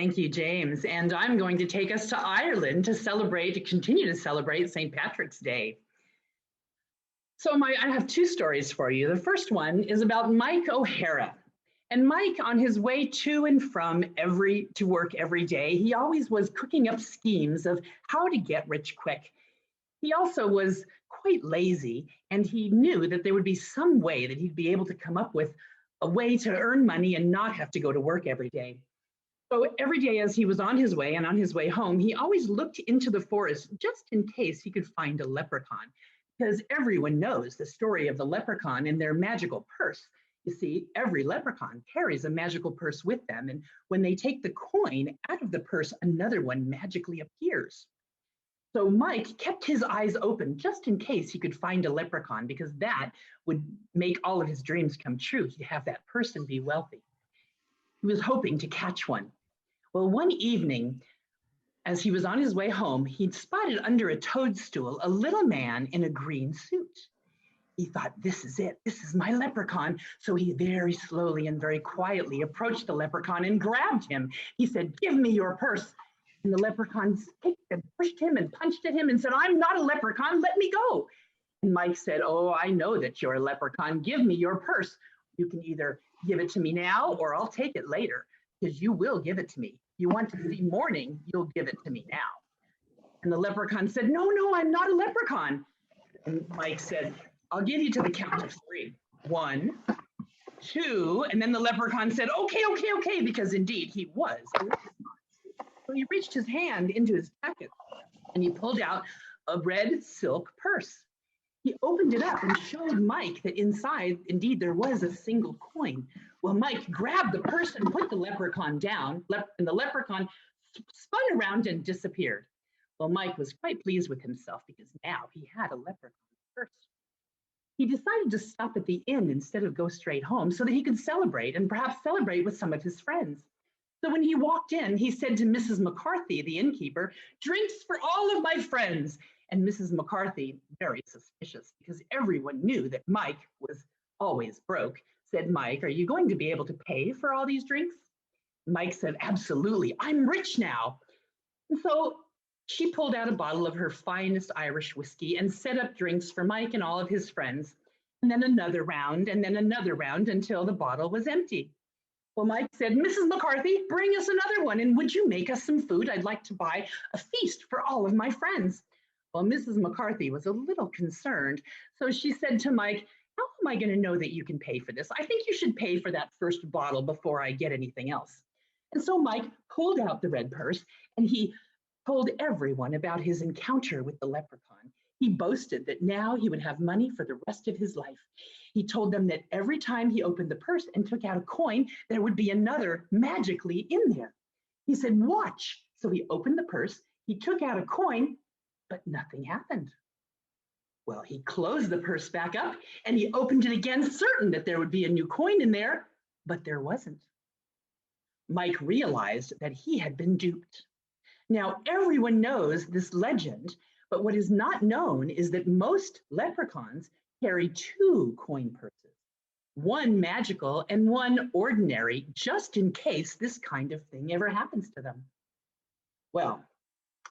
Thank you, James. And I'm going to take us to Ireland to continue to celebrate St. Patrick's Day. So I have two stories for you. The first one is about Mike O'Hara. And Mike, on his way to and from to work every day, he always was cooking up schemes of how to get rich quick. He also was quite lazy, and he knew that there would be some way that he'd be able to come up with a way to earn money and not have to go to work every day. So every day as he was on his way and on his way home, he always looked into the forest just in case he could find a leprechaun, because everyone knows the story of the leprechaun and their magical purse. You see, every leprechaun carries a magical purse with them, and when they take the coin out of the purse, another one magically appears. So Mike kept his eyes open just in case he could find a leprechaun, because that would make all of his dreams come true. He'd have that person be wealthy. He was hoping to catch one. Well, one evening, as he was on his way home, he'd spotted under a toadstool a little man in a green suit. He thought, this is it, this is my leprechaun. So he very slowly and very quietly approached the leprechaun and grabbed him. He said, give me your purse. And the leprechaun kicked and pushed him and punched at him and said, I'm not a leprechaun, let me go. And Mike said, oh, I know that you're a leprechaun, give me your purse. You can either give it to me now or I'll take it later, because you will give it to me. You want to see morning, you'll give it to me now. And the leprechaun said, no, I'm not a leprechaun. And Mike said, I'll give you to the count of 3. 1, 2, and then the leprechaun said, okay, because indeed he was a leprechaun. So he reached his hand into his jacket and he pulled out a red silk purse. He opened it up and showed Mike that inside, indeed, there was a single coin. Well, Mike grabbed the purse and put the leprechaun down, and the leprechaun spun around and disappeared. Well, Mike was quite pleased with himself because now he had a leprechaun purse. He decided to stop at the inn instead of go straight home so that he could celebrate and perhaps celebrate with some of his friends. So when he walked in, he said to Mrs. McCarthy, the innkeeper, drinks for all of my friends. And Mrs. McCarthy, very suspicious because everyone knew that Mike was always broke, said, Mike, are you going to be able to pay for all these drinks? Mike said, absolutely, I'm rich now. And so she pulled out a bottle of her finest Irish whiskey and set up drinks for Mike and all of his friends, and then another round until the bottle was empty. Well, Mike said, Mrs. McCarthy, bring us another one, and would you make us some food? I'd like to buy a feast for all of my friends. Well, Mrs. McCarthy was a little concerned, so she said to Mike, how am I going to know that you can pay for this? I think you should pay for that first bottle before I get anything else. And so Mike pulled out the red purse and he told everyone about his encounter with the leprechaun. He boasted that now he would have money for the rest of his life. He told them that every time he opened the purse and took out a coin, there would be another magically in there. He said, watch. So he opened the purse, he took out a coin, but nothing happened. Well, he closed the purse back up and he opened it again, certain that there would be a new coin in there, but there wasn't. Mike realized that he had been duped. Now, everyone knows this legend, but what is not known is that most leprechauns carry 2 coin purses, one magical and one ordinary, just in case this kind of thing ever happens to them. Well,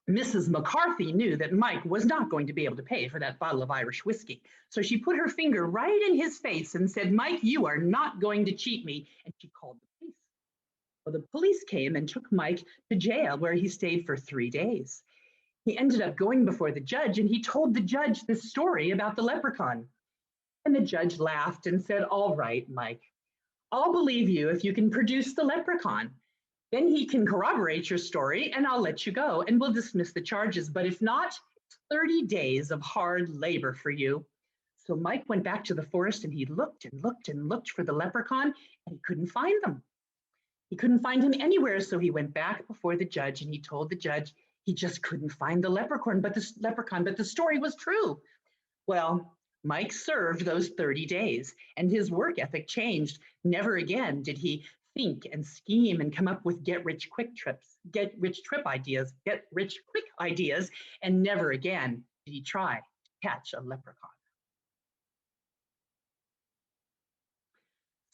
Mrs. McCarthy knew that Mike was not going to be able to pay for that bottle of Irish whiskey. So she put her finger right in his face and said, Mike, you are not going to cheat me. And she called the police. Well, the police came and took Mike to jail, where he stayed for 3 days. He ended up going before the judge and he told the judge this story about the leprechaun. And the judge laughed and said, all right, Mike, I'll believe you if you can produce the leprechaun. Then he can corroborate your story and I'll let you go and we'll dismiss the charges. But if not, it's 30 days of hard labor for you. So Mike went back to the forest and he looked and looked and looked for the leprechaun and he couldn't find them. He couldn't find him anywhere. So he went back before the judge and he told the judge he just couldn't find the leprechaun, but the story was true. Well, Mike served those 30 days and his work ethic changed. Never again did he think and scheme and come up with get rich quick ideas, and never again did he try to catch a leprechaun.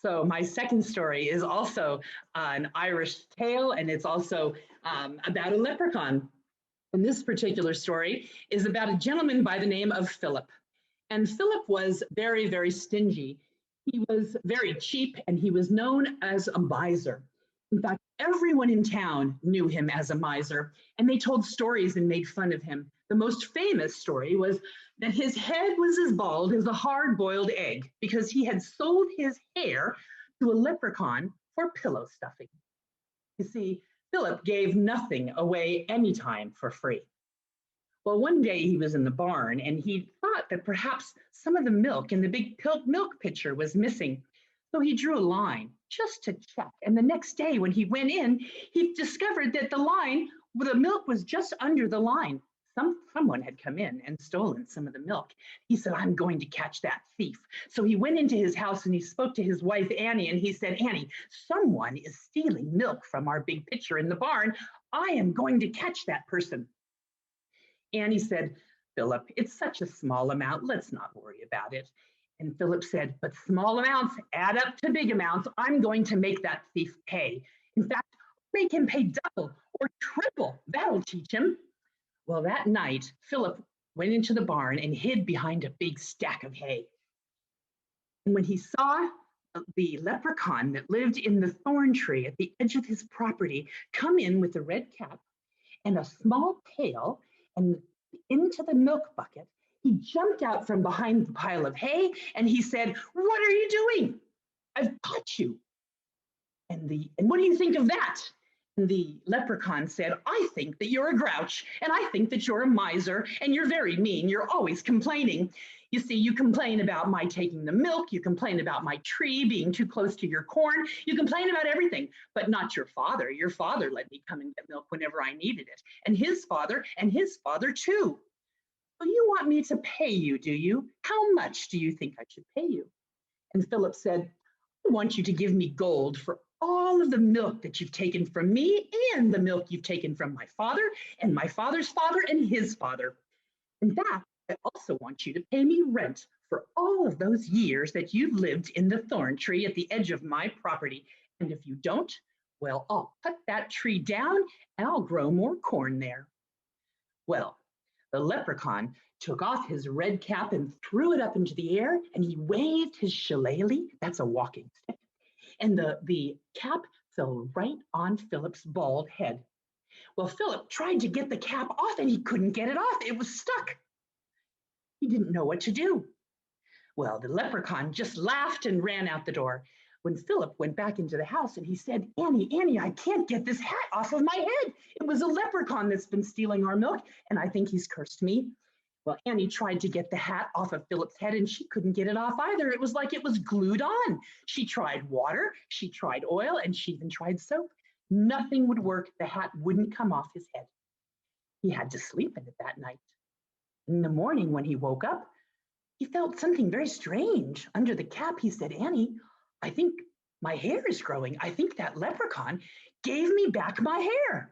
So my second story is also an Irish tale, and it's also about a leprechaun. And this particular story is about a gentleman by the name of Philip. And Philip was very, very stingy. He was very cheap, and he was known as a miser. In fact, everyone in town knew him as a miser, and they told stories and made fun of him. The most famous story was that his head was as bald as a hard-boiled egg because he had sold his hair to a leprechaun for pillow stuffing. You see, Philip gave nothing away anytime for free. Well, one day he was in the barn and he thought that perhaps some of the milk in the big milk pitcher was missing. So he drew a line just to check. And the next day when he went in, he discovered that the milk was just under the line. Someone had come in and stolen some of the milk. He said, I'm going to catch that thief. So he went into his house and he spoke to his wife, Annie, and he said, Annie, someone is stealing milk from our big pitcher in the barn. I am going to catch that person. Annie said, Philip, it's such a small amount. Let's not worry about it. And Philip said, but small amounts add up to big amounts. I'm going to make that thief pay. In fact, make him pay double or triple. That'll teach him. Well, that night, Philip went into the barn and hid behind a big stack of hay. And when he saw the leprechaun that lived in the thorn tree at the edge of his property come in with a red cap and a small pail and into the milk bucket, he jumped out from behind the pile of hay and he said, what are you doing? I've caught you. And what do you think of that? And the leprechaun said, I think that you're a grouch, and I think that you're a miser, and you're very mean. You're always complaining. You see, you complain about my taking the milk. You complain about my tree being too close to your corn. You complain about everything, but not your father. Your father let me come and get milk whenever I needed it, and his father too. So you want me to pay you, do you? How much do you think I should pay you? And Philip said, I want you to give me gold for all of the milk that you've taken from me and the milk you've taken from my father and my father's father and his father. In fact, I also want you to pay me rent for all of those years that you've lived in the thorn tree at the edge of my property. And if you don't, well, I'll cut that tree down and I'll grow more corn there. Well, the leprechaun took off his red cap and threw it up into the air, and he waved his shillelagh, that's a walking stick, and the cap fell right on Philip's bald head. Well, Philip tried to get the cap off and he couldn't get it off. It was stuck. He didn't know what to do. Well, the leprechaun just laughed and ran out the door. When Philip went back into the house and he said, Annie, I can't get this hat off of my head. It was a leprechaun that's been stealing our milk, and I think he's cursed me. Well, Annie tried to get the hat off of Philip's head and she couldn't get it off either. It was like it was glued on. She tried water, she tried oil, and she even tried soap. Nothing would work. The hat wouldn't come off his head. He had to sleep in it that night. In the morning when he woke up, he felt something very strange. Under the cap, he said, Annie, I think my hair is growing. I think that leprechaun gave me back my hair.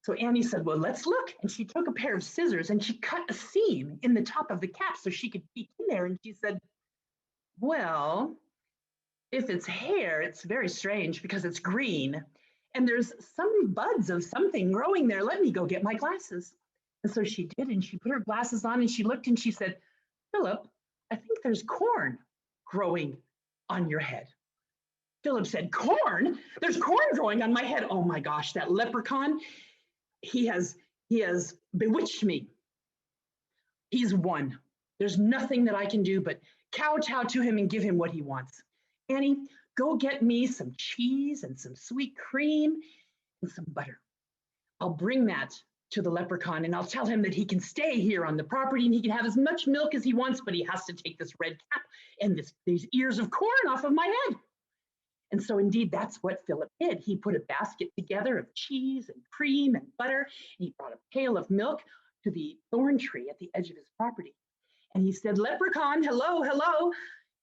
So Annie said, well, let's look. And she took a pair of scissors and she cut a seam in the top of the cap so she could peek in there. And she said, well, if it's hair, it's very strange because it's green. And there's some buds of something growing there. Let me go get my glasses. And so she did, and she put her glasses on and she looked and she said, Philip, I think there's corn growing on your head. Philip said, corn? There's corn growing on my head. Oh my gosh, that leprechaun. He has bewitched me. He's won. There's nothing that I can do but kowtow to him and give him what he wants. Annie, go get me some cheese and some sweet cream and some butter. I'll bring that to the leprechaun and I'll tell him that he can stay here on the property and he can have as much milk as he wants, but he has to take this red cap and these ears of corn off of my head. And so indeed, that's what Philip did. He put a basket together of cheese and cream and butter, and he brought a pail of milk to the thorn tree at the edge of his property. And he said, leprechaun, hello, hello,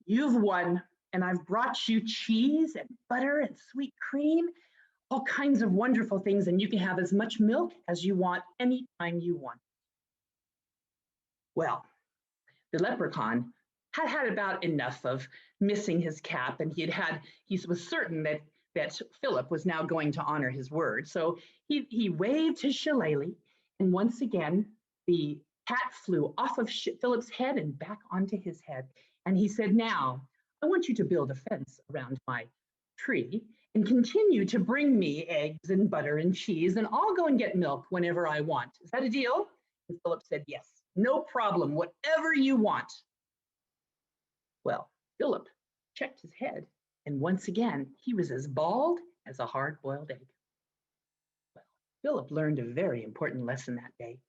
you've won. And I've brought you cheese and butter and sweet cream, all kinds of wonderful things, and you can have as much milk as you want anytime you want. Well, the leprechaun had about enough of missing his cap, and he was certain that Philip was now going to honor his word. So he waved his shillelagh, and once again the hat flew off of Philip's head and back onto his head. And he said, "Now I want you to build a fence around my tree and continue to bring me eggs and butter and cheese, and I'll go and get milk whenever I want. Is that a deal?" And Philip said, "Yes, no problem, whatever you want." Well, Philip checked his head, and once again, he was as bald as a hard-boiled egg. Well, Philip learned a very important lesson that day.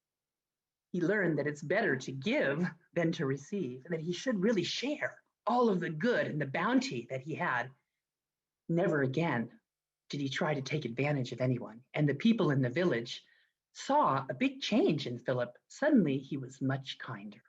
He learned that it's better to give than to receive, and that he should really share all of the good and the bounty that he had. Never again did he try to take advantage of anyone, and the people in the village saw a big change in Philip. Suddenly, he was much kinder.